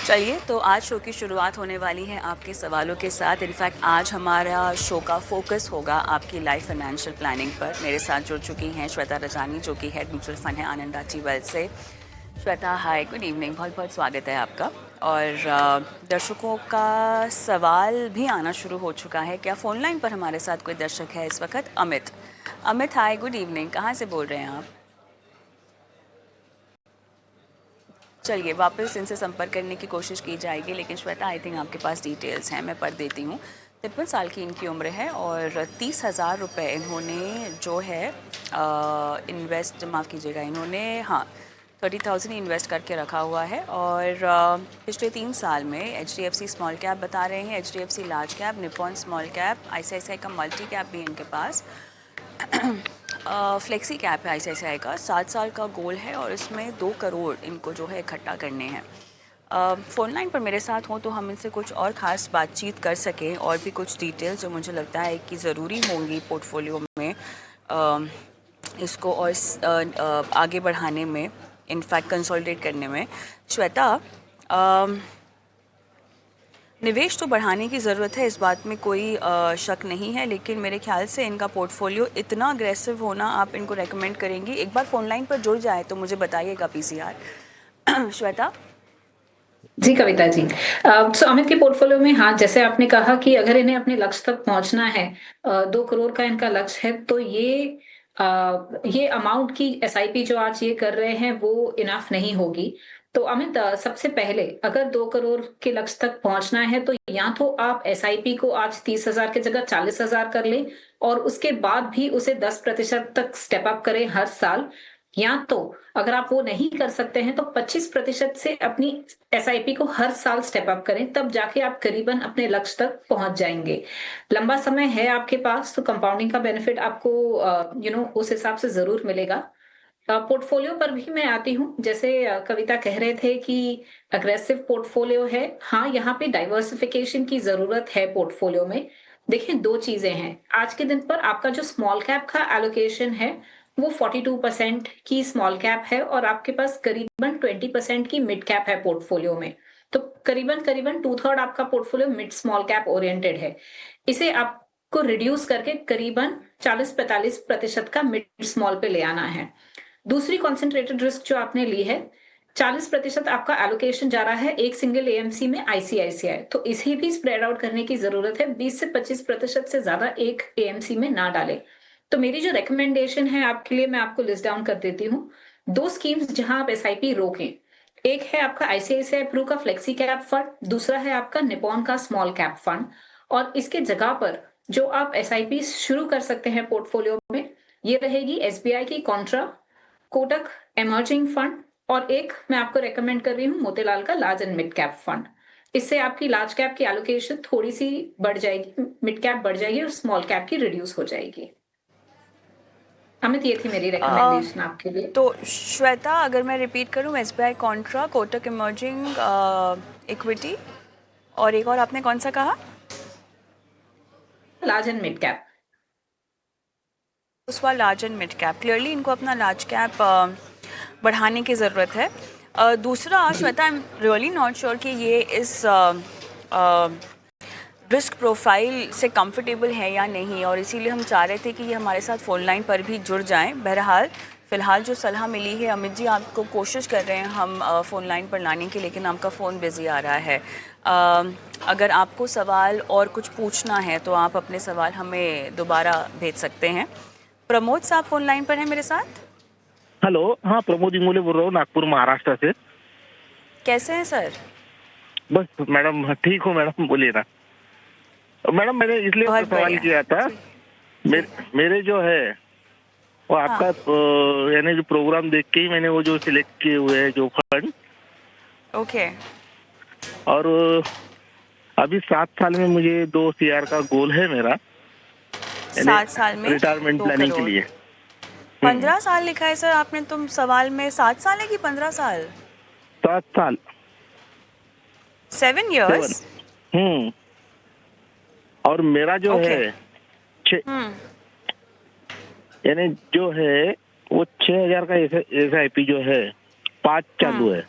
चलिए, तो आज शो की शुरुआत होने वाली है आपके सवालों के साथ। इनफैक्ट आज हमारा शो का फोकस होगा आपकी लाइफ फाइनेंशियल प्लानिंग पर। मेरे साथ जुड़ चुकी हैं श्वेता रजानी, जो कि हेड म्यूचुअल फंड है आनंद राठी वेल्थ से। श्वेता, हाय, गुड इवनिंग, बहुत बहुत स्वागत है आपका। और दर्शकों का सवाल भी आना शुरू हो चुका है। क्या फ़ोन लाइन पर हमारे साथ कोई दर्शक है इस वक्त? अमित। अमित, हाय, गुड इवनिंग, कहाँ से बोल रहे हैं आप? चलिए, वापस इनसे संपर्क करने की कोशिश की जाएगी, लेकिन श्वेता, आई थिंक आपके पास डिटेल्स हैं, मैं पढ़ देती हूँ। 53 साल की इनकी उम्र है और 30,000 रुपये इन्होंने जो है इन्वेस्ट, माफ़ कीजिएगा, इन्होंने, हाँ, 30,000 इन्वेस्ट करके रखा हुआ है। और पिछले 3 साल में HDFC स्मॉल कैप बता रहे हैं, HDFC large cap, Nippon small cap, ICICI का मल्टी कैप भी इनके पास, फ्लेक्सी कैप है ICICI का। 7 साल का गोल है और इसमें 2 करोड़ इनको जो है इकट्ठा करने हैं। फ़ोन लाइन पर मेरे साथ हों तो हम इनसे कुछ और ख़ास बातचीत कर सकें, और भी कुछ डिटेल्स जो मुझे लगता है कि ज़रूरी होंगी पोर्टफोलियो में इसको और आगे बढ़ाने में, इनफैक्ट कंसोलिडेट करने में। श्वेता, निवेश तो बढ़ाने की ज़रूरत है, इस बात में कोई शक नहीं है, लेकिन मेरे ख्याल से इनका पोर्टफोलियो इतना अग्रेसिव होना आप इनको रेकमेंड करेंगी? एक बार फ़ोन लाइन पर जुड़ जाए तो मुझे बताइएगा PCR। श्वेता। जी कविता जी। सो अमित के पोर्टफोलियो में, हाँ, जैसे आपने कहा कि अगर इन्हें अपने लक्ष्य तक पहुंचना है, 2 करोड़ का इनका लक्ष्य है, तो ये अमाउंट की एसआईपी जो आज ये कर रहे हैं वो इनफ नहीं होगी। तो अमित, सबसे पहले अगर 2 करोड़ के लक्ष्य तक पहुंचना है तो या तो आप एसआईपी को आज 30,000 की जगह 40,000 कर लें और उसके बाद भी उसे 10% तक स्टेप अप करें हर साल, या तो अगर आप वो नहीं कर सकते हैं तो 25% से अपनी एसआईपी को हर साल स्टेप अप करें, तब जाके आप करीबन अपने लक्ष्य तक पहुंच जाएंगे। लंबा समय है आपके पास, तो कंपाउंडिंग का बेनिफिट आपको उस हिसाब से जरूर मिलेगा। पोर्टफोलियो पर भी मैं आती हूँ। जैसे कविता कह रहे थे कि अग्रेसिव पोर्टफोलियो है, हाँ, यहाँ पे डाइवर्सिफिकेशन की जरूरत है पोर्टफोलियो में। देखिए, 2 चीजें हैं। आज के दिन पर आपका जो स्मॉल कैप का एलोकेशन है वो 42% की स्मॉल कैप है और आपके पास करीबन 20% की मिड कैप है पोर्टफोलियो में। तो करीबन करीबन 2/3 आपका portfolio mid small cap oriented है। इसे आपको रिड्यूस करके करीबन 40-45% का मिड स्मॉल पे ले आना है। दूसरी कॉन्सेंट्रेटेड रिस्क जो आपने ली है, 40% आपका एलोकेशन जा रहा है एक सिंगल एएमसी में, आईसीआईसीआई, तो इसे भी स्प्रेड आउट करने की जरूरत है। 20 से 25% से ज्यादा एक एएमसी में ना डालें। तो मेरी जो रिकमेंडेशन है आपके लिए, मैं आपको लिस्ट डाउन कर देती हूँ। 2 स्कीम्स जहां आप एसआईपी रोकें, एक है आपका आईसीआईसीआई प्रू का फ्लेक्सी कैप फंड, दूसरा है आपका निपॉन का स्मॉल कैप फंड। और इसके जगह पर जो आप एसआईपी शुरू कर सकते हैं पोर्टफोलियो में, ये रहेगी एसबीआई की कॉन्ट्रा, कोटक एमर्जिंग फंड, और एक मैं आपको रेकमेंड कर रही हूँ मोतीलाल का large and mid cap fund. इससे आपकी लार्ज कैप की एलोकेशन थोड़ी सी बढ़ जाएगी, मिड कैप बढ़ जाएगी और स्मॉल कैप की रिड्यूस हो जाएगी। अमित, ये थी मेरी रिकमेंडेशन आपके लिए। तो श्वेता, अगर मैं रिपीट करूं, SBI contra, Kotak emerging equity, और एक और आपने कौन सा कहा? Large and mid cap. उस बार large and mid cap. Clearly इनको अपना लार्ज कैप बढ़ाने की ज़रूरत है। दूसरा, Shweta, I am really not sure कि ये इस रिस्क प्रोफाइल से कंफर्टेबल है या नहीं, और इसीलिए हम चाह रहे थे कि ये हमारे साथ फ़ोन लाइन पर भी जुड़ जाएं। बहरहाल फ़िलहाल जो सलाह मिली है, अमित जी आपको कोशिश कर रहे हैं हम फ़ोन लाइन पर लाने की, लेकिन आपका फ़ोन बिज़ी आ रहा है। अगर आपको सवाल और कुछ पूछना है तो आप अपने सवाल हमें दोबारा भेज सकते हैं। प्रमोद साहब फ़ोन लाइन पर हैं मेरे साथ। हेलो, हाँ, प्रमोद इंगोले बोल रहा हूँ, नागपुर महाराष्ट्र से। कैसे हैं सर? बस मैडम, ठीक हूँ मैडम, बोलिए ना। मैडम, मैंने इसलिए बहुत सवाल बढ़िया किया था। जी जी। मेरे जो है वो हाँ, आपका यानी जो प्रोग्राम देख के ही मैंने वो जो सिलेक्ट किए हुए हैं जो फंड, ओके। और अभी 7 साल में मुझे 2 CR का गोल है मेरा, यानी 7 साल में रिटायरमेंट दो प्लानिंग के करोड़ लिए। 15 साल लिखा है सर आपने, तुम सवाल में 7 साल है कि 15 साल? 7 साल। 7 7। years? और मेरा जो ओके। है यानी जो है वो 6,000 का SIP जो है, 5 चालू है,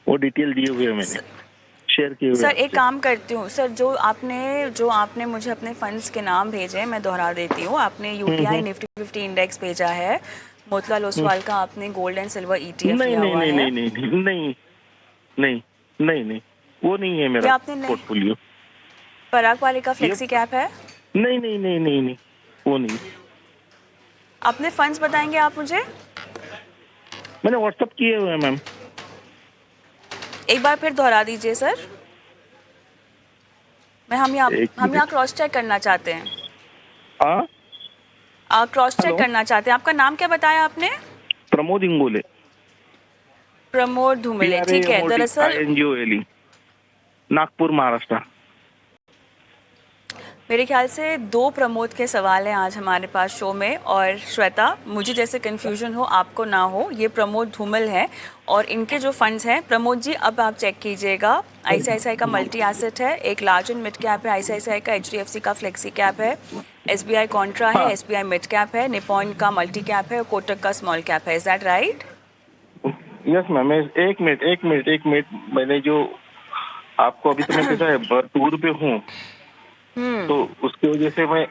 वो डिटेल दिए हुए हैं मैंने, शेयर किए हुए सर हैं एक काम करती हूँ सर, जो आपने मुझे अपने फंड्स के नाम भेजे, मैं दोहरा देती हूँ। आपने यूटीआई निफ्टी 50 इंडेक्स भेजा है, मोतीलाल ओसवाल का आपने गोल्ड एंड सिल्वर ईटीएफ नहीं लिया नहीं हुआ नहीं है। नहीं नहीं नहीं नहीं नहीं नहीं नहीं, वो नहीं है ये मेरा आपने नहीं, पोर्टफोलियो। पराग वाले का ये फ्लेक्सी कैप है। नहीं नहीं नहीं नहीं नहीं, वो नहीं। अपने फंड्स बताएंगे आप मुझे? मैंने व्हाट्सअप किए हुए हैं मैम। एक बार फिर दोहरा दीजिए सर। हम एक यहाँ मिनट। क्रॉस चेक करना चाहते हैं। हाँ, क्रॉस चेक हेलो, करना चाहते हैं। आपका नाम क्या बताया आपने? प्रमोद इंगोले, प्रमोद धूमले, ठीक है। दरअसल PRAMODINGOLE, नागपुर, महाराष्ट्र। मेरे ख्याल से 2 प्रमोद के सवाल हैं आज हमारे पास शो में, और श्वेता, मुझे जैसे कन्फ्यूजन हो आपको ना हो, ये प्रमोद धूमल है और इनके जो फंड्स हैं। प्रमोद जी अब आप चेक कीजिएगा। आईसीआईसीआई का मल्टी एसेट है, एक लार्ज एंड मिड कैप है, आईसीआईसीआई का HDFC का फ्लेक्सी कैप है, SBI कॉन्ट्रा है, हाँ, SBI मिड कैप है, निपॉन का मल्टी कैप है और कोटक का स्मॉल कैप है। Is that right? Yes ma'am. एक मिनट, मैंने जो आपको अभी तो मैं कैसा टूर पे हूँ, तो उसकी वजह से मैं।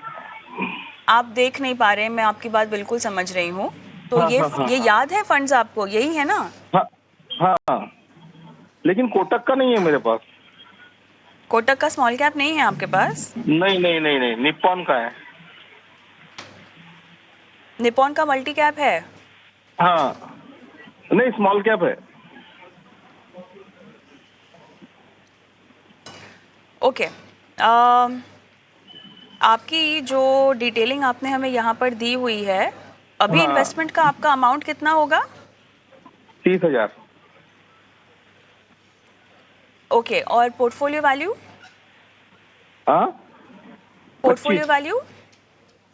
आप देख नहीं पा रहे हैं, मैं आपकी बात बिल्कुल समझ रही हूँ। तो हाँ ये हाँ हाँ ये हाँ याद है फंड्स आपको, यही है ना? हाँ हाँ हाँ, लेकिन कोटक का नहीं है मेरे पास। कोटक का स्मॉल कैप नहीं है आपके पास? नहीं नहीं नहीं नहीं, निप्पॉन का है। निपॉन का मल्टी कैप है? हाँ, नहीं स्मॉल कैप है। ओके। आपकी जो डिटेलिंग आपने हमें यहाँ पर दी हुई है, अभी हाँ, इन्वेस्टमेंट का आपका अमाउंट कितना होगा? 30,000। ओके, और पोर्टफोलियो वैल्यू? हाँ, पोर्टफोलियो 25। वैल्यू?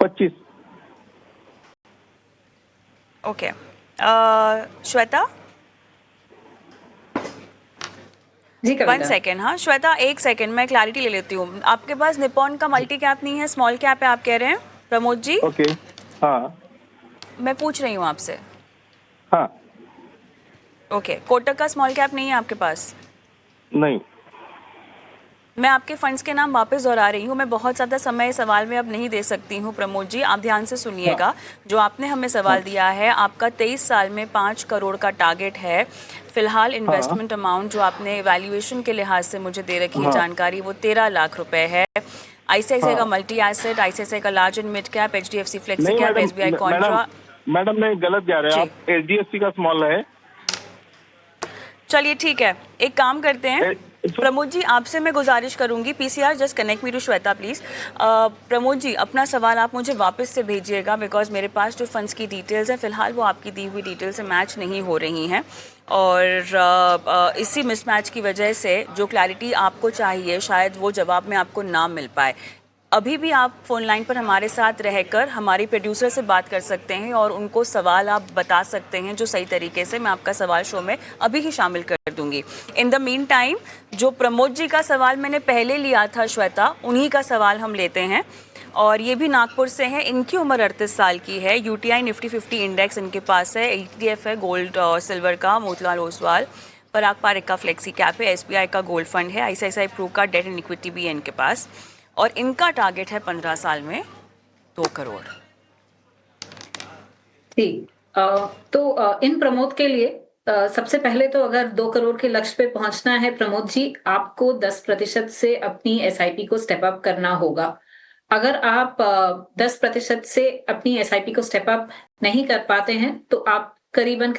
25। ओके। श्वेता, जी 1 कविता। सेकेंड। हाँ श्वेता, 1 सेकेंड, मैं क्लैरिटी ले लेती हूँ। आपके पास निपॉन का मल्टी कैप नहीं है, स्मॉल कैप है आप कह रहे हैं प्रमोद जी? ओके। हाँ मैं पूछ रही हूँ आपसे। हाँ। ओके, कोटक का स्मॉल कैप नहीं है आपके पास? नहीं। मैं आपके फंड्स के नाम वापस दोहरा रही हूँ। मैं बहुत ज़्यादा समय इस सवाल में अब नहीं दे सकती हूँ प्रमोद जी, आप ध्यान से सुनिएगा। जो आपने हमें सवाल दिया है, आपका 23 साल में 5 करोड़ का टारगेट है। फिलहाल इन्वेस्टमेंट अमाउंट जो आपने वैल्यूएशन के लिहाज से मुझे दे रखी है जानकारी, वो 13 लाख रुपए है। आईसीआईसीआई का मल्टी एसेट, आईसीआईसीआई का large and mid cap, HDFC flexi नहीं cap, madam, SBI contra. Madam नहीं, गलत जा रहे हैं जी, आप। HDFC का स्मॉल है। चलिए ठीक है, एक काम करते हैं प्रमोद जी, आपसे मैं गुजारिश करूंगी, PCR just connect me to Shweta please. Pramod ji, अपना सवाल आप मुझे वापस से भेजिएगा, बिकॉज मेरे पास जो फंड्स की डिटेल्स हैं फिलहाल वो आपकी दी हुई डिटेल से मैच नहीं हो रही हैं, और इसी मिसमैच की वजह से जो क्लैरिटी आपको चाहिए शायद वो जवाब में आपको ना मिल पाए। अभी भी आप फ़ोन लाइन पर हमारे साथ रहकर हमारी प्रोड्यूसर से बात कर सकते हैं और उनको सवाल आप बता सकते हैं जो सही तरीके से। मैं आपका सवाल शो में अभी ही शामिल कर दूंगी। इन द मीन टाइम, जो प्रमोद जी का सवाल मैंने पहले लिया था श्वेता, उन्हीं का सवाल हम लेते हैं, और ये भी नागपुर से हैं। इनकी उम्र 38 साल की है। यूटीआई निफ्टी 50 इंडेक्स इनके पास है, ETF है गोल्ड और सिल्वर का, मोतीलाल ओसवाल, पराग पारेख का फ्लेक्सी कैप है, SBI का गोल्ड फंड है, आईसीआईसीआई प्रू का डेट एंड इक्विटी भी है इनके पास, और इनका टारगेट है 15 साल में 2 करोड़। जी। तो इन प्रमोद के लिए सबसे पहले तो अगर 2 करोड़ के लक्ष्य पे पहुंचना है प्रमोद जी, आपको 10% से अपनी SIP को स्टेप अप करना होगा। अगर आप 10% से अपनी SIP को स्टेप अप नहीं कर पाते हैं तो आप करीबन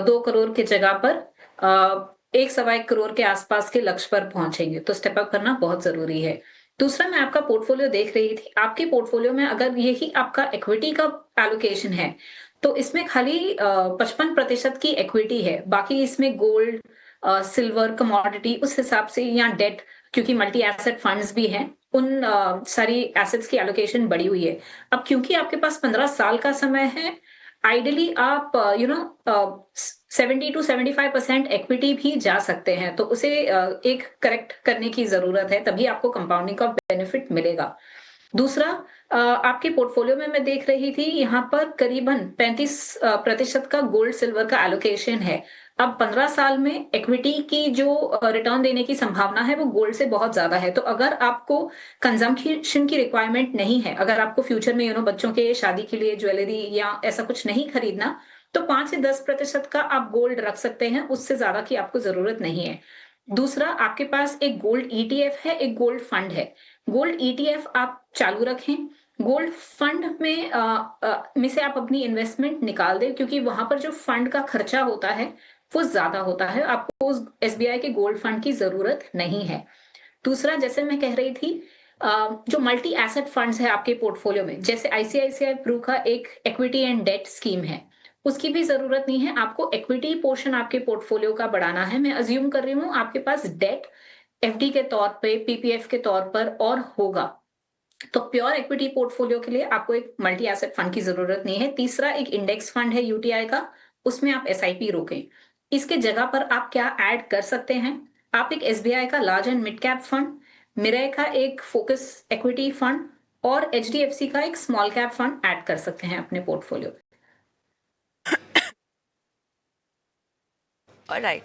2 करोड़ की जगह पर 1.25 करोड़ के आसपास के लक्ष्य पर पहुंचेंगे। तो स्टेप अप करना बहुत जरूरी है। दूसरा, मैं आपका पोर्टफोलियो देख रही थी। आपके पोर्टफोलियो में अगर यही आपका इक्विटी का एलोकेशन है तो इसमें खाली 55% की इक्विटी है, बाकी इसमें गोल्ड, सिल्वर, कमोडिटी उस हिसाब से, या डेट, क्योंकि मल्टी एसेट फंड्स भी हैं, उन सारी एसेट्स की एलोकेशन बढ़ी हुई है। अब क्योंकि आपके पास 15 साल का समय है, आइडली आप 70 to 75% इक्विटी भी जा सकते हैं, तो उसे एक करेक्ट करने की जरूरत है, तभी आपको कंपाउंडिंग का बेनिफिट मिलेगा। दूसरा, आपके पोर्टफोलियो में मैं देख रही थी यहाँ पर करीबन 35% का गोल्ड सिल्वर का एलोकेशन है। अब 15 साल में इक्विटी की जो रिटर्न देने की संभावना है वो गोल्ड से बहुत ज्यादा है। तो अगर आपको कंजम्पशन की रिक्वायरमेंट नहीं है, अगर आपको फ्यूचर में बच्चों के शादी के लिए ज्वेलरी या ऐसा कुछ नहीं खरीदना, तो 5 से 10% का आप गोल्ड रख सकते हैं, उससे ज्यादा की आपको जरूरत नहीं है। दूसरा, आपके पास एक गोल्ड ईटीएफ है, एक गोल्ड फंड है। गोल्ड ईटीएफ आप चालू रखें, गोल्ड फंड में से आप अपनी इन्वेस्टमेंट निकाल दें, क्योंकि वहां पर जो फंड का खर्चा होता है वो ज्यादा होता है, आपको उस एसबीआई के गोल्ड फंड की जरूरत नहीं है। दूसरा, जैसे मैं कह रही थी, जो मल्टी एसेट फंड्स है आपके पोर्टफोलियो में, जैसे आईसीआईसीआई प्रू का एक इक्विटी एंड डेट स्कीम है, उसकी भी जरूरत नहीं है। आपको इक्विटी पोर्शन आपके पोर्टफोलियो का बढ़ाना है। मैं अज्यूम कर रही हूँ आपके पास डेट एफडी के तौर पे, पीपीएफ के तौर पर और होगा, तो प्योर इक्विटी पोर्टफोलियो के लिए आपको एक मल्टी एसेट फंड की जरूरत नहीं है। तीसरा, एक इंडेक्स फंड है यूटीआई का, उसमें आप एसआईपी रोकें। इसके जगह पर आप क्या ऐड कर सकते हैं, आप एक एसबीआई का large and mid cap fund, Mirae का एक फोकस इक्विटी फंड और एचडीएफसी का एक स्मॉल कैप फंड ऐड कर सकते हैं अपने पोर्टफोलियो में। ऑलराइट,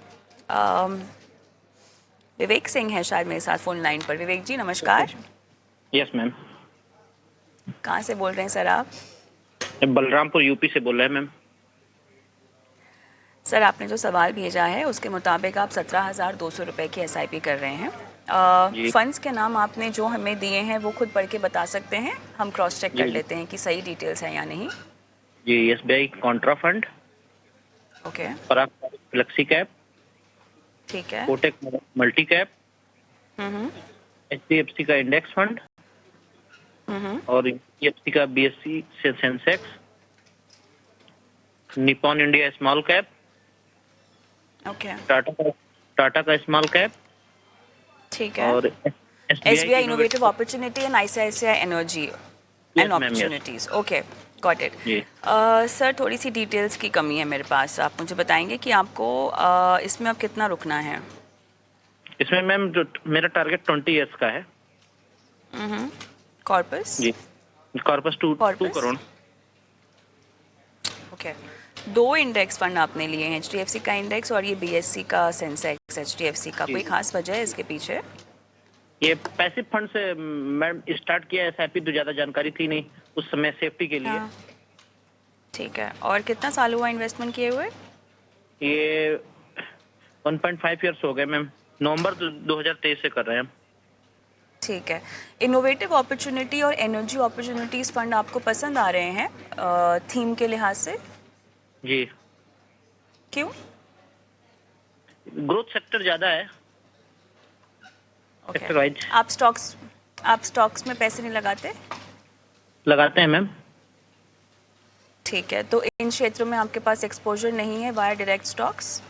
विवेक सिंह है शायद मेरे साथ फोन लाइन पर। विवेक जी नमस्कार। यस मैम, कहाँ से बोल रहे हैं सर आप? बलरामपुर यूपी से बोल रहे हैं मैम। सर आपने जो सवाल भेजा है उसके मुताबिक आप 17,200 रुपये की एसआईपी कर रहे हैं। जी। फंड्स के नाम आपने जो हमें दिए हैं वो खुद पढ़ के बता सकते हैं, हम क्रॉस चेक कर जी। लेते हैं कि सही डिटेल्स हैं या नहीं। जी, SBI contra fund, okay Parag flexi cap, ठीक है। कोटेक मल्टी कैप, एचडीएफसी का इंडेक्स फंड और एचडीएफसी का बीएससी से Sensex, Nippon India small cap, okay Tata का स्मॉल कैप ठीक है। और SBI innovative opportunity and ICICI energy and ma'am, yes. Opportunities. Okay got it. जी। सर थोड़ी सी डिटेल्स की कमी है मेरे पास, आप मुझे बताएंगे कि आपको इसमें अब कितना रुकना है? इसमें मैम जो मेरा टारगेट 20 इयर्स का है। कॉर्पस? जी, corpus 2 Corpus? Crore. Okay, 2 index fund आपने लिए हैं, एचडीएफसी का इंडेक्स और ये बीएससी का सेंसेक्स एचडीएफसी का। जी। कोई खास वजह है इसके पीछे? ये पैसिव फंड से मैम स्टार्ट किया, एसआईपी तो ज्यादा जानकारी थी नहीं उस समय, सेफ्टी के लिए। हाँ, ठीक है। और कितना साल हुआ इन्वेस्टमेंट किए हुए? ये 1.5 इयर्स हो गए मैम, नवंबर 2023 से कर रहे हैं हम। ठीक है। इनोवेटिव अपॉर्चुनिटी और एनर्जी अपॉर्चुनिटीज़ फंड आपको पसंद आ रहे हैं थीम के लिहाज से? जी, क्यों? ग्रोथ सेक्टर ज्यादा है सेक्टर वाइज। आप स्टॉक्स में पैसे नहीं लगाते? लगाते हैं मैम। ठीक है, तो इन क्षेत्रों में आपके पास एक्सपोजर नहीं है वाया डायरेक्ट स्टॉक्स?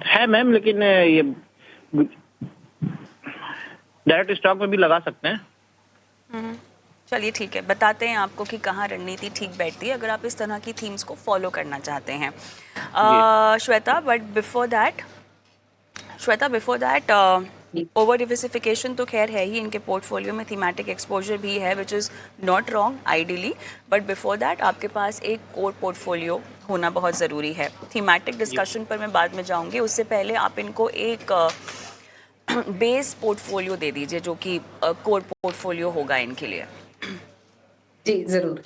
है मैम, लेकिन ये डायरेक्ट स्टॉक में भी लगा सकते हैं। चलिए ठीक है, बताते हैं आपको कि कहाँ रणनीति ठीक बैठती है अगर आप इस तरह की थीम्स को फॉलो करना चाहते हैं। Shweta, but before that over diversification तो खैर है ही इनके पोर्टफोलियो में, थीमेटिक एक्सपोजर भी है which is not wrong ideally, but before that आपके पास एक कोर पोर्टफोलियो होना बहुत ज़रूरी है। थीमेटिक डिस्कशन पर मैं बाद में जाऊंगी, उससे पहले आप इनको एक बेस पोर्टफोलियो दे दीजिए जो कि कोर पोर्टफोलियो होगा इनके लिए। जी जरूर।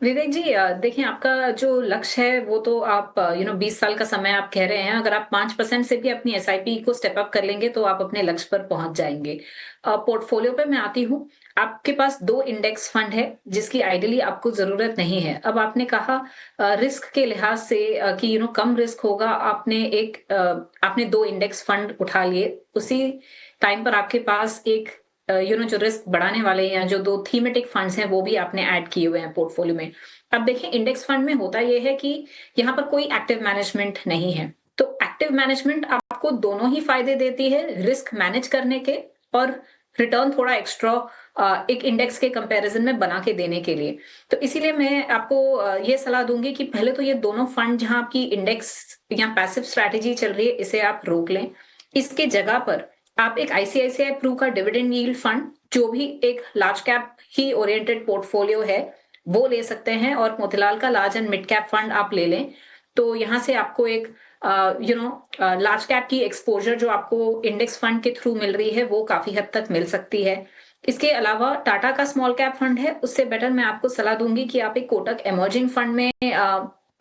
विवेक जी, देखिए आपका जो लक्ष्य है वो तो आप 20 साल का समय आप कह रहे हैं, अगर आप 5% से भी अपनी एसआईपी को स्टेप अप कर लेंगे तो आप अपने लक्ष्य पर पहुंच जाएंगे। पोर्टफोलियो पे मैं आती हूँ, आपके पास 2 इंडेक्स फंड है जिसकी आइडियली आपको जरूरत नहीं है। अब आपने कहा रिस्क के लिहाज से कि कम रिस्क होगा, आपने 2 इंडेक्स फंड उठा लिए, उसी टाइम पर आपके पास एक जो रिस्क बढ़ाने वाले या जो 2 थीमेटिक फंड्स हैं वो भी आपने ऐड किए हुए हैं पोर्टफोलियो में। अब देखिए, इंडेक्स फंड में होता यह है कि यहाँ पर कोई एक्टिव मैनेजमेंट नहीं है, तो एक्टिव मैनेजमेंट आपको दोनों ही फायदे देती है, रिस्क मैनेज करने के और रिटर्न थोड़ा एक्स्ट्रा एक इंडेक्स के कंपैरिजन में बना के देने के लिए। तो इसीलिए मैं आपको ये सलाह दूंगी कि पहले तो ये दोनों फंड जहां आपकी इंडेक्स या पैसिव स्ट्रैटेजी चल रही है इसे आप रोक लें। इसके जगह पर आप एक आईसीआईसीआई प्रू का डिविडेंड यील्ड फंड, जो भी एक लार्ज कैप ही ओरिएंटेड पोर्टफोलियो है, वो ले सकते हैं, और मोतीलाल का large and mid cap fund आप ले लें। तो यहाँ से आपको एक लार्ज कैप की एक्सपोजर जो आपको इंडेक्स फंड के थ्रू मिल रही है वो काफी हद तक मिल सकती है। इसके अलावा टाटा का स्मॉल कैप फंड है, उससे बेटर मैं आपको सलाह दूंगी कि आप एक कोटक इमर्जिंग फंड में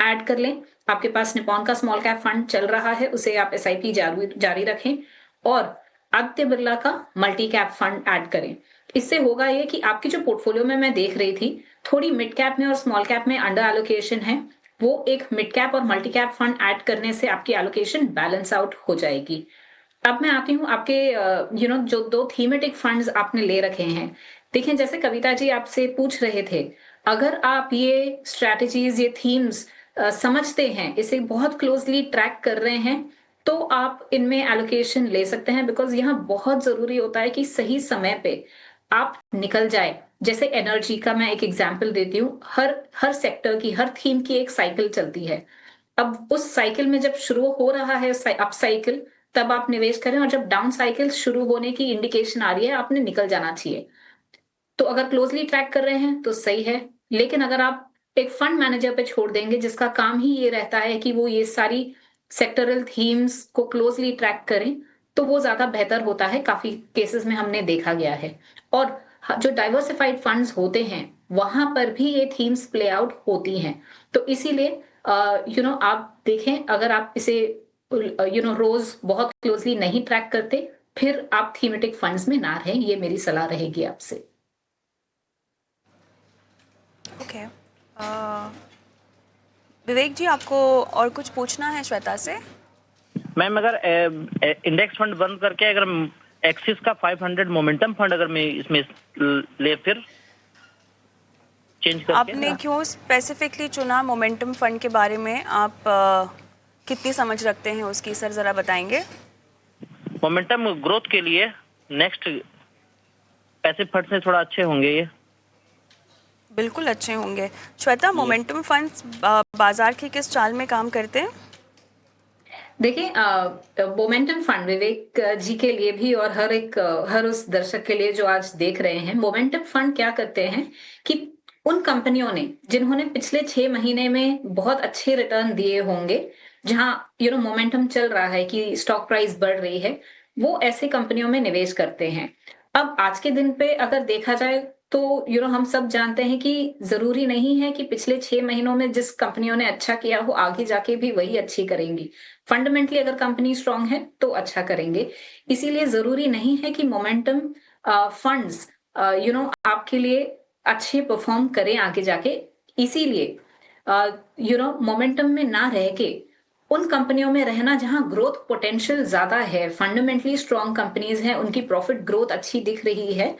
ऐड कर लें। आपके पास निपॉन का स्मॉल कैप फंड चल रहा है, उसे आप एसआईपी जारी रखें और आदित्य बिरला का मल्टी कैप फंड ऐड करें। इससे होगा ये कि आपकी जो पोर्टफोलियो में मैं देख रही थी थोड़ी मिड कैप में और स्मॉल कैप में अंडर एलोकेशन है, वो एक मिड कैप और मल्टी कैप फंड ऐड करने से आपकी एलोकेशन बैलेंस आउट हो जाएगी। अब मैं आती हूँ आपके जो 2 थीमेटिक फंड्स आपने ले रखे हैं। देखें, जैसे कविता जी आपसे पूछ रहे थे, अगर आप ये स्ट्रैटेजीज, ये थीम्स समझते हैं, इसे बहुत क्लोजली ट्रैक कर रहे हैं, तो आप इनमें एलोकेशन ले सकते हैं। बिकॉज यहाँ बहुत जरूरी होता है कि सही समय पे आप निकल जाए। जैसे एनर्जी का मैं एक एग्जांपल देती हूँ, हर सेक्टर की, हर थीम की एक साइकिल चलती है। अब उस साइकिल में जब शुरू हो रहा है अप साइकिल, तब आप निवेश करें, और जब डाउन साइकिल शुरू होने की इंडिकेशन आ रही है आपने निकल जाना चाहिए। तो अगर क्लोजली ट्रैक कर रहे हैं तो सही है, लेकिन अगर आप एक फंड मैनेजर पे छोड़ देंगे जिसका काम ही ये रहता है कि वो ये सारी सेक्टरल थीम्स को क्लोजली ट्रैक करें, तो वो ज्यादा बेहतर होता है। काफी केसेस में हमने देखा गया है। और जो डाइवर्सिफाइड फंड्स होते हैं वहां पर भी ये थीम्स प्ले आउट होती हैं। तो इसीलिए आप देखें, अगर आप इसे रोज बहुत क्लोजली नहीं ट्रैक करते, फिर आप थीमेटिक फंड्स में ना रहें, ये मेरी सलाह रहेगी आपसे। ओके, विवेक जी, आपको और कुछ पूछना है श्वेता से? मैम, अगर इंडेक्स फंड बंद करके अगर एक्सिस का 500 मोमेंटम फंड अगर मैं इसमें ले, फिर चेंज करके। आपने क्यों स्पेसिफिकली चुना मोमेंटम फंड के बारे में? आप कितनी समझ रखते हैं उसकी, सर जरा बताएंगे? मोमेंटम ग्रोथ के लिए नेक्स्ट पैसिव फंड से थोड़ा अच्छे होंगे ये। बिल्कुल अच्छे होंगे। श्वेता, मोमेंटम फंड्स बाजार की किस चाल में काम करते हैं? देखिए, मोमेंटम फंड विवेक जी के लिए भी और हर उस दर्शक के लिए जो आज देख रहे हैं, मोमेंटम फंड क्या करते हैं कि उन कंपनियों ने जिन्होंने पिछले 6 महीने में बहुत अच्छे रिटर्न दिए होंगे, जहां मोमेंटम चल रहा है कि स्टॉक प्राइस बढ़ रही है, वो ऐसे कंपनियों में निवेश करते हैं। अब आज के दिन पे अगर देखा जाए तो हम सब जानते हैं कि जरूरी नहीं है कि पिछले 6 महीनों में जिस कंपनियों ने अच्छा किया हो आगे जाके भी वही अच्छी करेंगी। फंडामेंटली अगर कंपनी स्ट्रांग है तो अच्छा करेंगे। इसीलिए जरूरी नहीं है कि मोमेंटम फंड्स आपके लिए अच्छे परफॉर्म करें आगे जाके। इसीलिए मोमेंटम में ना रह के उन कंपनियों में रहना जहां ग्रोथ पोटेंशियल ज्यादा है, फंडामेंटली स्ट्रांग कंपनीज हैं, उनकी प्रॉफिट ग्रोथ अच्छी दिख रही है,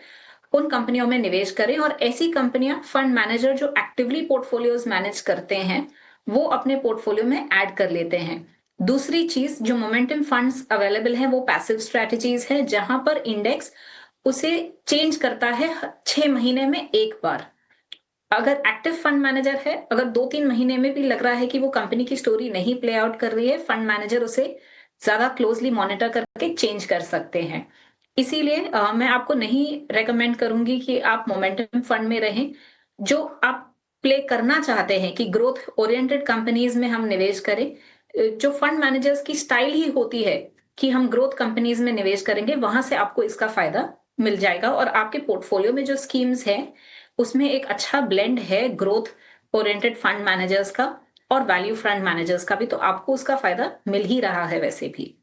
उन कंपनियों में निवेश करें। और ऐसी कंपनियां फंड मैनेजर जो एक्टिवली पोर्टफोलियोज मैनेज करते हैं वो अपने पोर्टफोलियो में ऐड कर लेते हैं। दूसरी चीज, जो मोमेंटम फंड्स अवेलेबल है वो पैसिव स्ट्रेटजीज है, जहां पर इंडेक्स उसे चेंज करता है 6 महीने में एक बार। अगर एक्टिव फंड मैनेजर है, अगर 2-3 महीने में भी लग रहा है कि वो कंपनी की स्टोरी नहीं प्ले आउट कर रही है, फंड मैनेजर उसे ज्यादा क्लोजली मॉनिटर करके चेंज कर सकते हैं। इसीलिए मैं आपको नहीं रेकमेंड करूंगी कि आप मोमेंटम फंड में रहें। जो आप प्ले करना चाहते हैं कि ग्रोथ ओरिएंटेड कंपनीज में हम निवेश करें, जो फंड मैनेजर्स की स्टाइल ही होती है कि हम ग्रोथ कंपनीज में निवेश करेंगे, वहां से आपको इसका फायदा मिल जाएगा। और आपके पोर्टफोलियो में जो स्कीम्स हैं उसमें एक अच्छा ब्लेंड है ग्रोथ ओरिएंटेड फंड मैनेजर्स का और वैल्यू फंड मैनेजर्स का भी, तो आपको उसका फायदा मिल ही रहा है वैसे भी।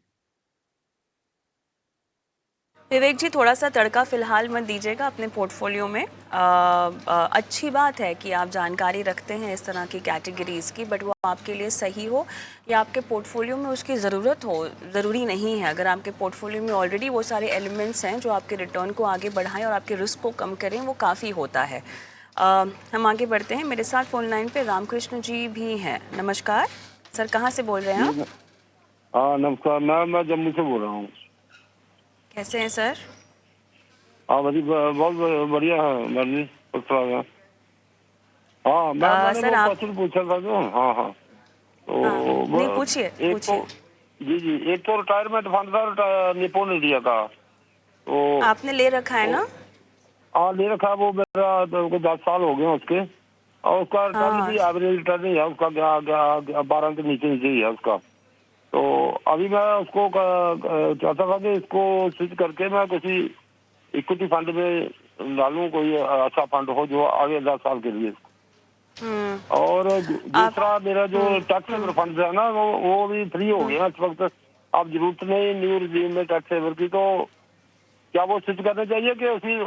विवेक जी, थोड़ा सा तड़का फिलहाल मत दीजिएगा अपने पोर्टफोलियो में। अच्छी बात है कि आप जानकारी रखते हैं इस तरह की कैटेगरीज की, बट वो आपके लिए सही हो या आपके पोर्टफोलियो में उसकी ज़रूरत हो, ज़रूरी नहीं है। अगर आपके पोर्टफोलियो में ऑलरेडी वो सारे एलिमेंट्स हैं जो आपके रिटर्न को आगे बढ़ाएं और आपके रिस्क को कम करें, वो काफ़ी होता है। हम आगे बढ़ते हैं। मेरे साथ फोन लाइन पे रामकृष्ण जी भी हैं। नमस्कार सर, कहाँ से बोल रहे हैं आप? हाँ नमस्कार, मैं जम्मू से बोल रहा हूँ। कैसे हैं सर? हाँ बहुत बढ़िया है मर्जी। हाँ मैंने सर, वो आप क्वेश्चन पूछा था जो। हाँ तो नहीं, पूछिए पूछिए। जी एक तो रिटायरमेंट फंड था निपोन इंडिया का, तो आपने ले रखा है ना? हाँ ले रखा है। वो मेरा 10 साल हो गए उसके। और उसका रिटर्न हाँ। भी एवरेज रिटर्न ही है उसका, 12 के नीचे नीचे ही है उसका। तो अभी मैं उसको चाहता था कि इसको स्विच करके मैं किसी इक्विटी फंड में डालूं, कोई अच्छा फंड हो जो आगे 10 साल के लिए। और दूसरा मेरा जो टैक्स फंड है ना वो भी फ्री हो गया इस वक्त। अब जरूरत नहीं न्यू रिजीम में टैक्स सेवर की, तो क्या वो स्विच करना चाहिए कि उसी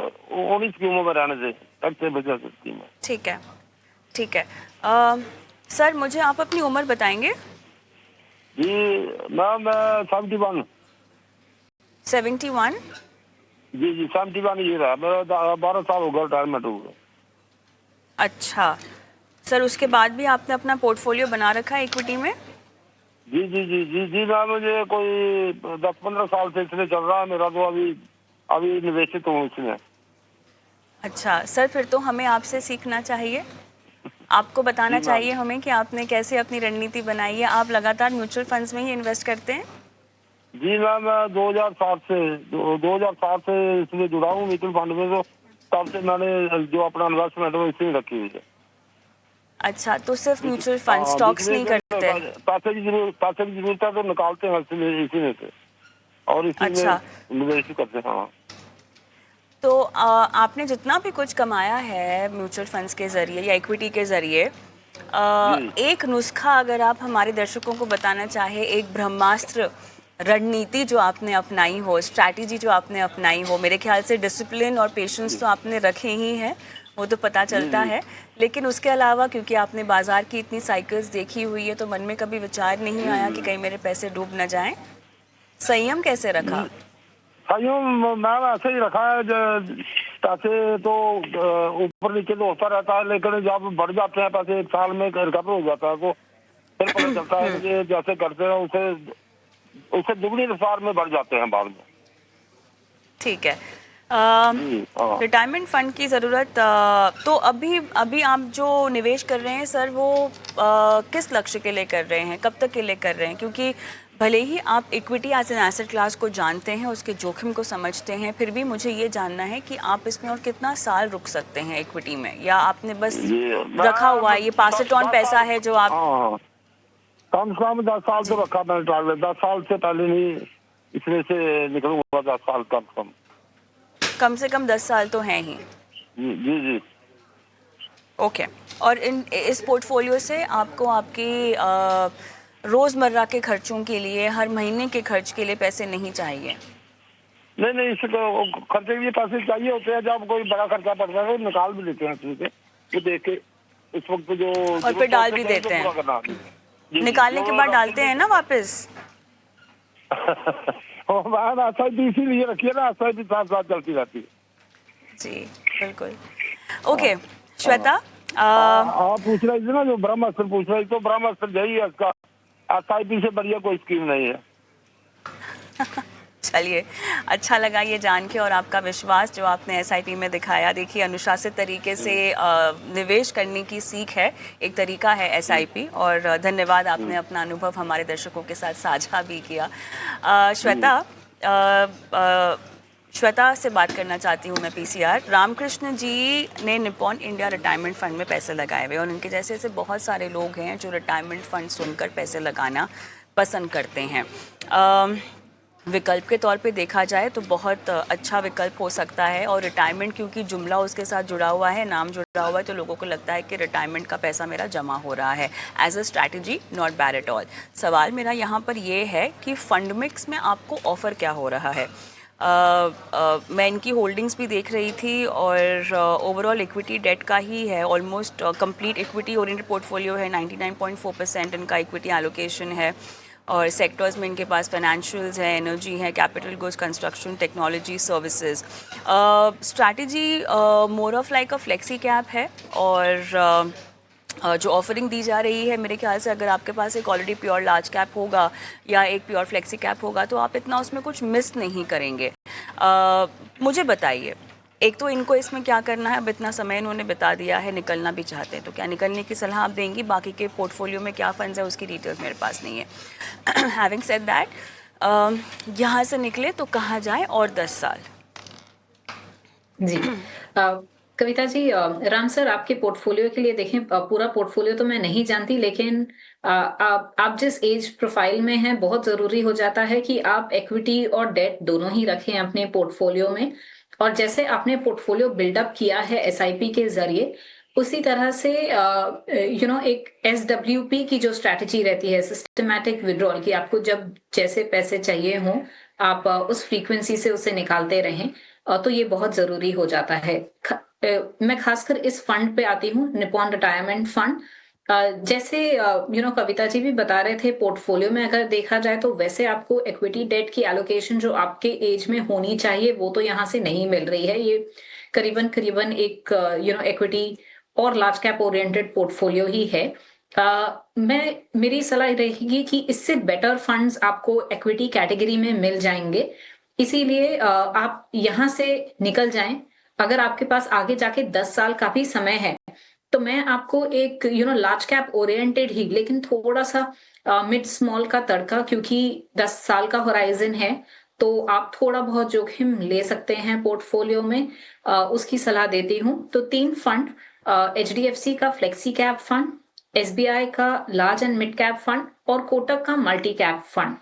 उन्हीं स्कीमों में रहने से टैक्स सेवर स्कीम में? ठीक है, ठीक है। सर मुझे आप अपनी उम्र बताएंगे? जी मैम 71। 71? जी जी 71 ये रहा मेरा, 12 साल हो गया रिटायरमेंट हो गया। अच्छा सर, उसके बाद भी आपने अपना पोर्टफोलियो बना रखा है इक्विटी में? जी जी जी जी जी मैम, मुझे कोई 10-15 साल से इसलिए चल रहा है मेरा, तो अभी निवेशित हूँ इसमें। अच्छा सर, फिर तो हमें आपसे सीखना चाहिए, आपको बताना जी मैम। चाहिए हमें कि आपने कैसे अपनी रणनीति बनाई है। आप लगातार म्यूचुअल फंड्स में ही इन्वेस्ट करते हैं? जी मैम, मैं 2007 से इसमें जुड़ा हूँ म्यूचुअल फंड में, तो तब से मैंने जो अपना इन्वेस्टमेंट है इसमें रखी हुई है। अच्छा, तो सिर्फ म्यूचुअल फंड, स्टॉक्स नहीं करते? पैसे की जरूरत है तो निकालते हैं इसी में से और इसी अच्छा। में निवेश करते हैं। हाँ तो आपने जितना भी कुछ कमाया है म्यूचुअल फंड्स के ज़रिए या इक्विटी के ज़रिए, जी। एक नुस्खा अगर आप हमारे दर्शकों को बताना चाहे, एक ब्रह्मास्त्र रणनीति जो आपने अपनाई हो, स्ट्रैटेजी जो आपने अपनाई हो, मेरे ख्याल से डिसिप्लिन और पेशेंस तो आपने रखे ही हैं, वो तो पता चलता है, लेकिन उसके अलावा क्योंकि आपने बाजार की इतनी साइकिल्स देखी हुई है, तो मन में कभी विचार नहीं आया कि कहीं मेरे पैसे डूब न जाएं? संयम कैसे रखा? मैम ऐसे ही रखा है, पैसे तो ऊपर नीचे तो होता रहता है, लेकिन जब बढ़ जाते हैं पैसे, एक साल में रिकवर हो जाता है, तो फिर पता चलता है कि जैसे करते हैं उससे दुगनी रफ्तार में बढ़ जाते हैं बाद में। ठीक है। जी, हाँ। रिटायरमेंट फंड की ज़रूरत, तो अभी आप जो निवेश कर रहे हैं सर, वो किस लक्ष्य के लिए कर रहे हैं, कब तक के लिए कर रहे हैं? क्योंकि भले ही आप equity as an asset class को जानते हैं, उसके जोखिम को समझते हैं, फिर भी मुझे ये जानना है कि आप इसमें और कितना साल रुक सकते हैं इक्विटी में, या आपने बस रखा हुआ है, ये पास इट ऑन पैसा है जो आप? हाँ, कम से कम 10 साल तो रखा मैंने टारगेट, 10 साल से पहले नहीं इसमें से निकलूंगा, 10 साल कम से कम 10 साल तो हैं ही। जी जी जी। ओके। और इस पोर्टफोलियो से आपको आपकी रोज़मर्रा के खर्चों के लिए, हर महीने के खर्च के लिए पैसे नहीं चाहिए? नहीं, इसको खर्चे के लिए पैसे चाहिए होते हैं, जब कोई बड़ा खर्चा पड़ता है तो निकाल भी लेते हैं इसमें से, वो देख के इस वक्त जो और फिर डाल भी देते हैं? निकालने के बाद डालते हैं ना वापस? मैम SIP इसीलिए रखिए ना, SIP साथ साथ चलती रहती है। जी बिल्कुल। ओके श्वेता, आप पूछ रही थी ना जो ब्रह्मास्त्र पूछ रही, तो ब्रह्मास्त्र यही है इसका, SIP से बढ़िया कोई स्कीम नहीं है। चलिए, अच्छा लगा ये जान के, और आपका विश्वास जो आपने SIP में दिखाया। देखिए, अनुशासित तरीके से निवेश करने की सीख है, एक तरीका है SIP, और धन्यवाद आपने अपना अनुभव हमारे दर्शकों के साथ साझा भी किया। श्वेता से बात करना चाहती हूँ मैं, PCR। रामकृष्ण जी ने निप्पॉन इंडिया रिटायरमेंट फंड में पैसे लगाए हुए, और उनके जैसे ऐसे बहुत सारे लोग हैं जो रिटायरमेंट फंड सुनकर पैसे लगाना पसंद करते हैं। विकल्प के तौर पे देखा जाए तो बहुत अच्छा विकल्प हो सकता है, और रिटायरमेंट क्योंकि जुमला उसके साथ जुड़ा हुआ है, नाम जुड़ा हुआ है, तो लोगों को लगता है कि रिटायरमेंट का पैसा मेरा जमा हो रहा है। As a strategy not bad at all. सवाल मेरा यहाँ पर ये है कि फंड मिक्स में आपको ऑफ़र क्या हो रहा है? मैं इनकी होल्डिंग्स भी देख रही थी, और ओवरऑल इक्विटी डेट का ही है, almost complete equity oriented portfolio है। 99.4% इनका इक्विटी एलोकेशन है, और सेक्टर्स में इनके पास फाइनेंशियल्स है, एनर्जी है, capital goods, construction, technology, services. Strategy more of like a flexi cap है, और जो ऑफरिंग दी जा रही है, मेरे ख्याल से अगर आपके पास एक ऑलरेडी प्योर लार्ज कैप होगा या एक प्योर फ्लेक्सी कैप होगा, तो आप इतना उसमें कुछ मिस नहीं करेंगे। मुझे बताइए, एक तो इनको इसमें क्या करना है? अब इतना समय इन्होंने बता दिया है, निकलना भी चाहते हैं, तो क्या निकलने की सलाह आप देंगी? बाकी के पोर्टफोलियो में क्या फंड्स है उसकी डिटेल्स मेरे पास नहीं है। हैविंग सेड दैट, यहाँ से निकले तो कहाँ जाए और 10 साल? जी कविता जी, राम सर आपके पोर्टफोलियो के लिए देखें, पूरा पोर्टफोलियो तो मैं नहीं जानती, लेकिन आप जिस एज प्रोफाइल में हैं, बहुत जरूरी हो जाता है कि आप इक्विटी और डेट दोनों ही रखें अपने पोर्टफोलियो में। और जैसे आपने पोर्टफोलियो बिल्डअप किया है एसआईपी के जरिए, उसी तरह से एक एसडब्ल्यूपी की जो स्ट्रैटेजी रहती है, सिस्टमैटिक विड्रॉल, की आपको जब जैसे पैसे चाहिए हों आप उस फ्रीक्वेंसी से उसे निकालते रहें, तो ये बहुत जरूरी हो जाता है। मैं खासकर इस फंड पे आती हूँ, निपॉन रिटायरमेंट फंड। जैसे कविता जी भी बता रहे थे, पोर्टफोलियो में अगर देखा जाए तो वैसे आपको इक्विटी डेट की एलोकेशन जो आपके एज में होनी चाहिए वो तो यहाँ से नहीं मिल रही है। ये करीबन करीबन एक इक्विटी और लार्ज कैप ओरिएंटेड पोर्टफोलियो ही है। मेरी सलाह रहेगी कि इससे बेटर फंड्स आपको इक्विटी कैटेगरी में मिल जाएंगे, इसीलिए आप यहाँ से निकल जाएं। अगर आपके पास आगे जाके 10 साल का भी समय है तो मैं आपको एक लार्ज कैप ओरिएंटेड ही, लेकिन थोड़ा सा मिड स्मॉल का तड़का, क्योंकि 10 साल का होराइजन है तो आप थोड़ा बहुत जोखिम ले सकते हैं पोर्टफोलियो में, उसकी सलाह देती हूँ। तो 3 फंड, एचडीएफसी का फ्लेक्सी कैप फंड, एसबीआई का large and mid cap fund और कोटक का मल्टी कैप फंड,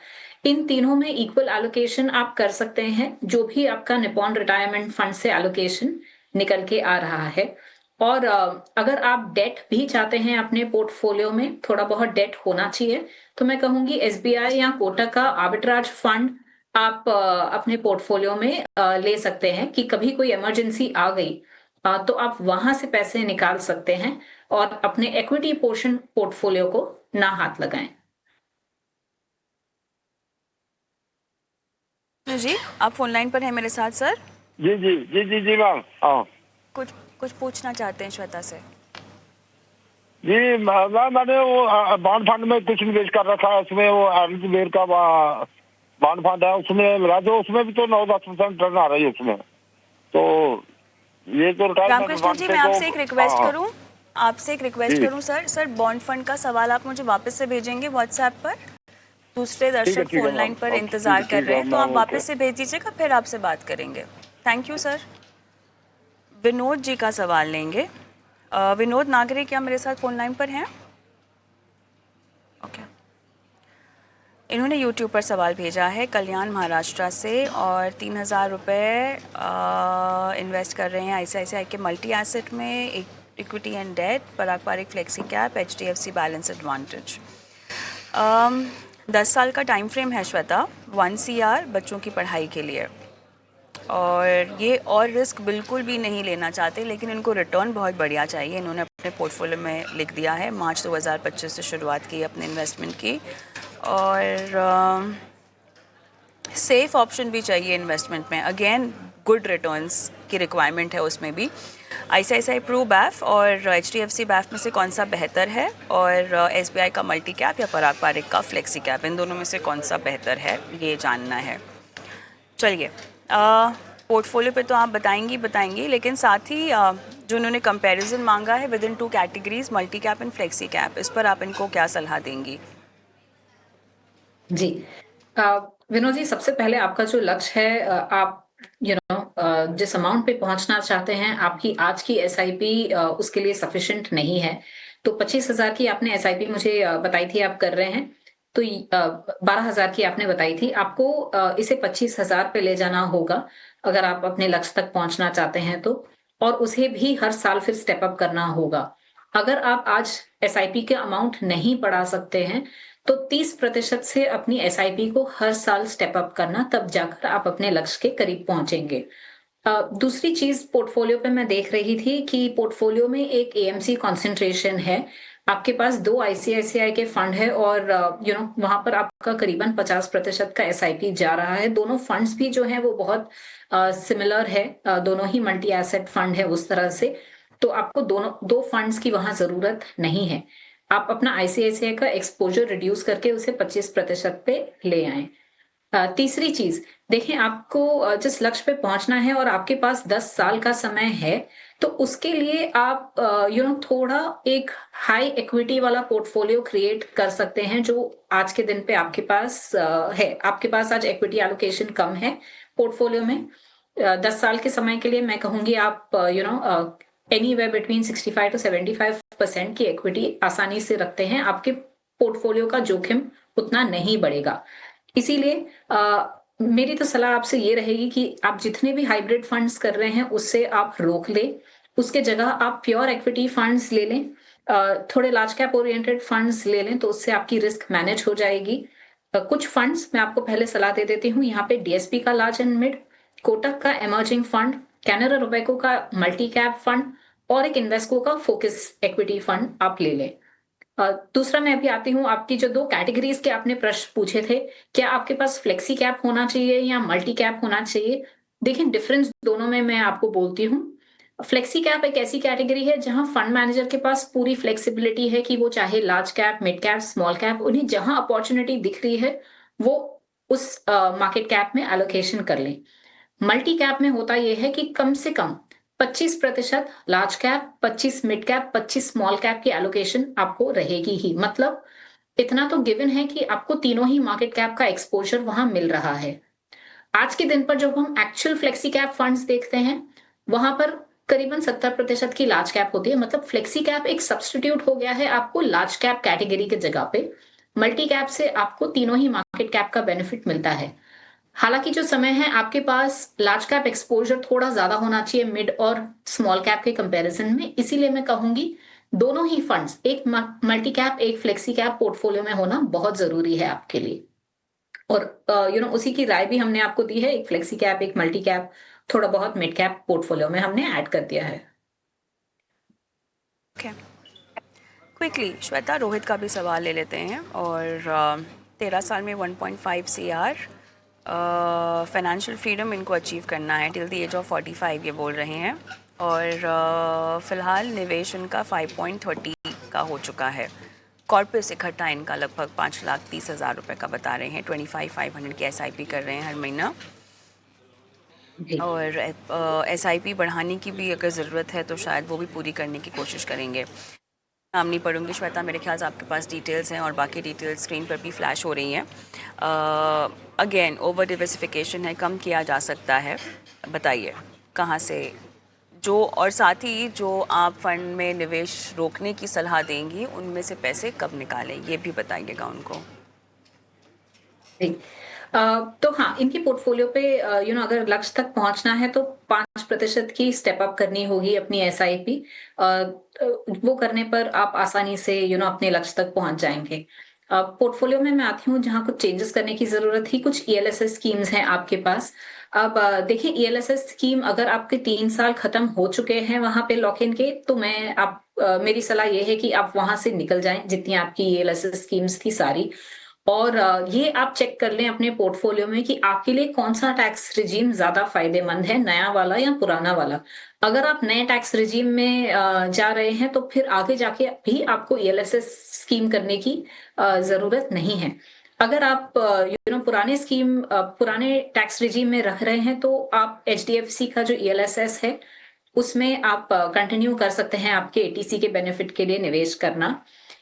इन तीनों में इक्वल एलोकेशन आप कर सकते हैं, जो भी आपका निपॉन रिटायरमेंट फंड से एलोकेशन निकल के आ रहा है। और अगर आप डेट भी चाहते हैं अपने पोर्टफोलियो में, थोड़ा बहुत डेट होना चाहिए, तो मैं कहूंगी एसबीआई या कोटक का आर्बिट्राज फंड आप अपने पोर्टफोलियो में ले सकते हैं, कि कभी कोई इमरजेंसी आ गई तो आप वहां से पैसे निकाल सकते हैं और अपने इक्विटी पोर्शन पोर्टफोलियो को ना हाथ लगाएं। जी, आप फोन लाइन पर हैं मेरे साथ सर। जी जी जी जी जी मैम। हाँ कुछ कुछ पूछना चाहते हैं श्वेता से? जी मैम, मैंने वो बॉन्ड फंड में कुछ निवेश कर रखा है, उसमें वो वेयर का बॉन्ड फंड है, उसमें लगा दो, उसमें भी तो 9-10% रिटर्न आ रही है उसमें। तो ये तो रामकृष्ण जी, मैं आपसे एक रिक्वेस्ट हाँ, करूं, आपसे एक रिक्वेस्ट जी। करूं सर बॉन्ड फंड का सवाल आप मुझे वापस से भेजेंगे व्हाट्सएप पर? दूसरे दर्शक ठीक है फोन लाइन मैम, पर ठीक इंतजार है, कर रहे हैं, तो आप मैम, वापस ओके। से भेज दीजिएगा, फिर आपसे बात करेंगे। Thank you sir. Vinod ji का सवाल लेंगे। विनोद नागरे क्या मेरे साथ फोन लाइन पर हैं? ओके, इन्होंने यूट्यूब पर सवाल भेजा है कल्याण महाराष्ट्र से, और 3,000 रुपये इन्वेस्ट कर रहे हैं आईसीआईसीआई के मल्टी एसेट में, इक्विटी एंड डेट, पारंपरिक flexi cap, HDFC balance advantage. 10 साल का टाइम फ्रेम है श्वेता, 1 CR बच्चों की पढ़ाई के लिए, और ये और रिस्क बिल्कुल भी नहीं लेना चाहते, लेकिन इनको रिटर्न बहुत बढ़िया चाहिए। इन्होंने अपने पोर्टफोलियो में लिख दिया है, मार्च 2025 से शुरुआत की अपने इन्वेस्टमेंट की, और सेफ ऑप्शन भी चाहिए इन्वेस्टमेंट में। अगेन गुड रिटर्न्स की रिक्वायरमेंट है उसमें भी। आईसीआईसीआई प्रू बैफ और एचडीएफसी बैफ में से कौन सा बेहतर है, और एसबीआई का मल्टी कैप या पारंपरिक का फ्लेक्सी कैप, इन दोनों में से कौन सा बेहतर है, ये जानना है। चलिए, पोर्टफोलियो पे तो आप बताएंगी, लेकिन साथ ही जो उन्होंने कंपैरिजन मांगा है with in 2 categories, multi cap and flexi cap, इस पर आप इनको क्या सलाह देंगी? जी, विनोद जी, सबसे पहले आपका जो लक्ष्य है, आप जिस अमाउंट पे पहुंचना चाहते हैं, आपकी आज की एसआईपी उसके लिए सफिशिएंट नहीं है। तो 25,000 की आपने एसआईपी मुझे बताई थी आप कर रहे हैं, तो 12,000 की आपने बताई थी, आपको इसे 25,000 पे ले जाना होगा अगर आप अपने लक्ष्य तक पहुंचना चाहते हैं तो, और उसे भी हर साल फिर स्टेप अप करना होगा। अगर आप आज एसआईपी के अमाउंट नहीं बढ़ा सकते हैं तो 30% से अपनी एसआईपी को हर साल स्टेप अप करना, तब जाकर आप अपने लक्ष्य के करीब पहुंचेंगे। दूसरी चीज पोर्टफोलियो पे मैं देख रही थी कि पोर्टफोलियो में एक एएमसी कंसंट्रेशन है, आपके पास 2 आईसीआईसीआई के फंड है, और वहां पर आपका करीबन 50% का एसआईपी जा रहा है। दोनों फंड्स भी जो है वो बहुत सिमिलर है, दोनों ही मल्टी एसेट फंड है उस तरह से, तो आपको दोनों 2 फंड्स की वहां जरूरत नहीं है। आप अपना आईसीआईसीआई का एक्सपोजर रिड्यूस करके उसे 25% पे ले आए। तीसरी चीज, देखें, आपको जिस लक्ष्य पे पहुंचना है और आपके पास 10 साल का समय है, तो उसके लिए आप थोड़ा एक हाई इक्विटी वाला पोर्टफोलियो क्रिएट कर सकते हैं, जो आज के दिन पे आपके पास है। आपके पास आज इक्विटी एलोकेशन कम है पोर्टफोलियो में, 10 साल के समय के लिए मैं कहूंगी आप एनीवेयर बिटवीन 65 to 75% की इक्विटी आसानी से रखते हैं, आपके पोर्टफोलियो का जोखिम उतना नहीं बढ़ेगा। इसीलिए मेरी तो सलाह आपसे ये रहेगी कि आप जितने भी हाइब्रिड फंड्स कर रहे हैं उससे आप रोक लें, उसके जगह आप प्योर इक्विटी फंड्स ले लें, थोड़े लार्ज कैप ओरिएंटेड फंड्स ले लें तो उससे आपकी रिस्क मैनेज हो जाएगी। कुछ फंड्स मैं आपको पहले सलाह दे देती हूँ, यहाँ पे डीएसपी का लार्ज एंड मिड, कोटक का इमर्जिंग फंड, कैनरा रोबेको का मल्टी कैप फंड और एक इन्वेस्को का फोकस इक्विटी फंड आप ले लें। दूसरा मैं अभी आती हूँ, आपकी जो 2 कैटेगरीज के आपने प्रश्न पूछे थे, क्या आपके पास फ्लेक्सी कैप होना चाहिए या मल्टी कैप होना चाहिए? देखिए डिफरेंस दोनों में मैं आपको बोलती हूँ। फ्लेक्सी कैप एक ऐसी कैटेगरी है जहां फंड मैनेजर के पास पूरी फ्लेक्सिबिलिटी है कि वो चाहे large cap, mid cap, small cap, उन्हें जहां अपॉर्चुनिटी दिख रही है वो उस मार्केट कैप में एलोकेशन कर लें। मल्टी कैप में होता यह है कि कम से कम 25% large cap, 25 mid cap, 25 small cap की एलोकेशन आपको रहेगी ही। मतलब इतना तो गिवन है कि आपको तीनों ही मार्केट कैप का एक्सपोजर वहां मिल रहा है। आज के दिन पर जब हम एक्चुअल फ्लेक्सी कैप फंड्स देखते हैं, वहां पर करीबन 70% की लार्ज कैप होती है। मतलब फ्लेक्सी कैप एक सब्स्टिट्यूट हो गया है आपको लार्ज कैप कैटेगरी के जगह पे। मल्टी कैप से आपको तीनों ही मार्केट कैप का बेनिफिट मिलता है। हालांकि जो समय है आपके पास लार्ज कैप एक्सपोजर थोड़ा ज्यादा होना चाहिए मिड और स्मॉल कैप के कंपैरिजन में, इसीलिए मैं कहूंगी दोनों ही फंड्स, एक मल्टी कैप एक फ्लेक्सी कैप पोर्टफोलियो में होना बहुत जरूरी है आपके लिए। और उसी की राय भी हमने आपको दी है, एक फ्लेक्सी कैप, एक मल्टी कैप, थोड़ा बहुत मिड कैप पोर्टफोलियो में हमने ऐड कर दिया है। ओके, क्विकली श्वेता, रोहित का भी सवाल ले लेते हैं। और 13 साल में 1.5 CR फाइनेंशियल फ्रीडम इनको अचीव करना है टिल द एज ऑफ 45 ये बोल रहे हैं। और फ़िलहाल निवेश इनका 5.30 का हो चुका है। कॉर्पस इकट्ठा इनका लगभग 5,30,000 रुपये का बता रहे हैं। 25,500 की SIP कर रहे हैं हर महीना। और SIP बढ़ाने की भी अगर ज़रूरत है तो शायद वो भी पूरी करने की कोशिश करेंगे। नाम नहीं पढ़ूंगी श्वेता, मेरे ख्याल से आपके पास डिटेल्स हैं और बाकी डिटेल्स स्क्रीन पर भी फ्लैश हो रही हैं। अगेन ओवर डिवर्सिफिकेशन है, कम किया जा सकता है। बताइए कहाँ से जो, और साथ ही जो आप फंड में निवेश रोकने की सलाह देंगी उनमें से पैसे कब निकालें ये भी बताइएगा उनको। तो हाँ, इनकी पोर्टफोलियो पे अगर लक्ष्य तक पहुंचना है तो 5% की स्टेप अप करनी होगी अपनी SIP। वो करने पर आप आसानी से अपने लक्ष्य तक पहुंच जाएंगे। पोर्टफोलियो में मैं आती हूँ जहाँ कुछ चेंजेस करने की जरूरत थी। कुछ ELSS स्कीम्स हैं आपके पास। अब देखिए ELSS स्कीम अगर आपके 3 साल खत्म हो चुके हैं वहां पे लॉक इन के, तो मेरी सलाह ये है कि आप वहां से निकल जाएं जितनी आपकी ELSS स्कीम्स थी सारी। और ये आप चेक कर लें अपने पोर्टफोलियो में कि आपके लिए कौन सा टैक्स रिजीम ज्यादा फायदेमंद है, नया वाला या पुराना वाला। अगर आप नए टैक्स रिजीम में जा रहे हैं तो फिर आगे जाके भी आपको ELSS स्कीम करने की जरूरत नहीं है। अगर आप पुराने टैक्स रिजीम में रह रहे हैं तो आप HDFC का जो ELSS है उसमें आप कंटिन्यू कर सकते हैं आपके ATC के बेनिफिट के लिए निवेश करना।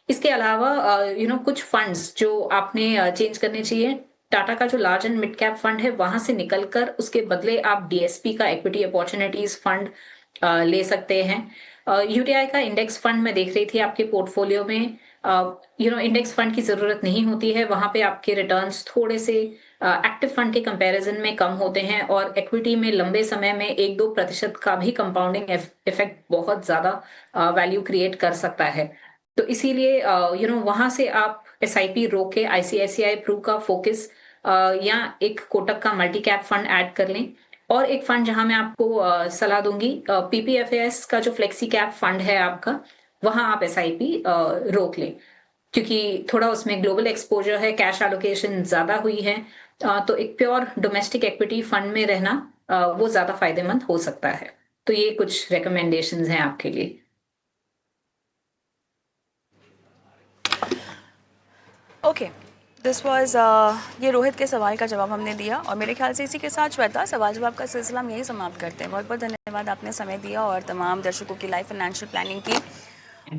इसके अलावा कुछ फंड्स जो आपने चेंज करने चाहिए। टाटा का जो large and mid cap fund है वहां से निकलकर उसके बदले आप DSP का इक्विटी अपॉर्चुनिटीज फंड ले सकते हैं। UTI का इंडेक्स फंड मैं देख रही थी आपके पोर्टफोलियो में। इंडेक्स फंड की जरूरत नहीं होती है, वहां पे आपके रिटर्न्स थोड़े से एक्टिव फंड के कंपैरिजन में कम होते हैं और इक्विटी में लंबे समय में 1-2% का भी कंपाउंडिंग इफेक्ट बहुत ज्यादा वैल्यू क्रिएट कर सकता है। तो इसीलिए वहां से आप SIP रोक के ICICI प्रू का फोकस या एक कोटक का मल्टी कैप फंड ऐड कर लें। और एक फंड जहां मैं आपको सलाह दूंगी, PPFAS का जो फ्लेक्सी कैप फंड है आपका, वहां आप SIP रोक लें क्योंकि थोड़ा उसमें ग्लोबल एक्सपोजर है, कैश एलोकेशन ज्यादा हुई है। तो एक प्योर डोमेस्टिक इक्विटी फंड में रहना वो ज्यादा फायदेमंद हो सकता है। तो ये कुछ रिकमेंडेशंस हैं आपके लिए। ओके, दिस वाज ये रोहित के सवाल का जवाब हमने दिया और मेरे ख्याल से इसी के साथ श्वेता सवाल जवाब का सिलसिला हम यही समाप्त करते हैं। बहुत बहुत धन्यवाद, आपने समय दिया और तमाम दर्शकों की लाइफ फाइनेंशियल प्लानिंग की।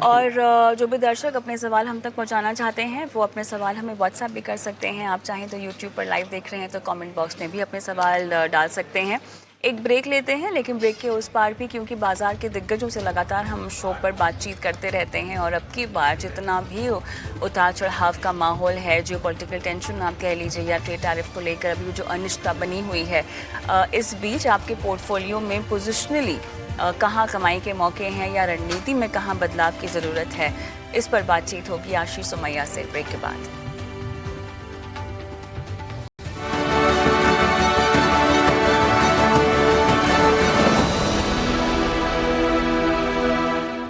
और जो भी दर्शक अपने सवाल हम तक पहुंचाना चाहते हैं वो अपने सवाल हमें व्हाट्सएप भी कर सकते हैं। आप चाहें तो यूट्यूब पर लाइव देख रहे हैं तो कमेंट बॉक्स में भी अपने सवाल डाल सकते हैं। एक ब्रेक लेते हैं, लेकिन ब्रेक के उस पार भी क्योंकि बाजार के दिग्गजों से लगातार हम शो पर बातचीत करते रहते हैं और अब की बार जितना भी उतार चढ़ाव का माहौल है, जो पॉलिटिकल टेंशन आप कह लीजिए या ट्रेड टैरिफ को लेकर अभी जो अनिश्चितता बनी हुई है, इस बीच आपके पोर्टफोलियो में पोजिशनली कहाँ कमाई के मौके हैं या रणनीति में कहाँ बदलाव की ज़रूरत है, इस पर बातचीत होगी आशीष सुमैया से ब्रेक के बाद।